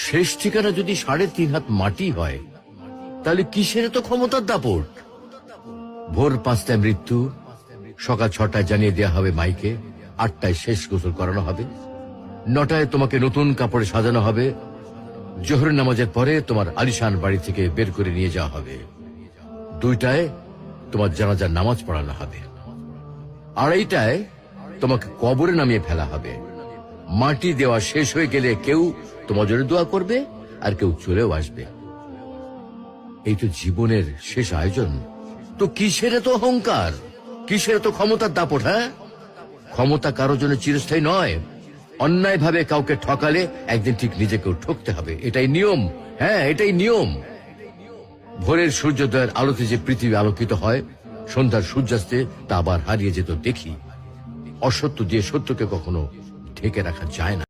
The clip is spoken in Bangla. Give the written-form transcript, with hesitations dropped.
শেষ ঠিকানা যদি 3.5 হাত মাটি হয়, তাহলে কিসের তো ক্ষমতার দাপট? ভোর 5টায় মৃত্যু, সকাল 6টায় জানিয়ে দেওয়া হবে মাইকে, 8টায় শেষ গোসল করানো হবে, 9টায় তোমাকে নতুন কাপড়ে সাজানো হবে, জোহরের নামাজের পরে তোমার আলিশান বাড়ি থেকে বের করে নিয়ে যাওয়া হবে, 2টায় তোমার জানাজার নামাজ পড়ানো হবে, 2:30টায় তোমাকে কবরে নামিয়ে ফেলা হবে। মাটি দেওয়া শেষ হয়ে গেলে কেউ তোমার জন্য দোয়া করবে, আর কেউ চলেও আসবে। এই তো জীবনের শেষ আয়োজন। তো কিসের তো অহংকার, কিসের তো ক্ষমতার দাপট? হ্যাঁ, ক্ষমতা কারোর জন্য চিরস্থায়ী নয়। অন্যায় ভাবে কাউকে ঠকালে একদিন ঠিক নিজেকেও ঠকতে হবে, এটাই নিয়ম। হ্যাঁ, এটাই নিয়ম। ভোরের সূর্যোদয়ের আলোতে যে পৃথিবী আলোকিত হয়, সন্ধ্যার সূর্যাস্তে তা আবার হারিয়ে যেত দেখি। অসত্য দিয়ে সত্যকে কখনো ঢেকে রাখা যায় না।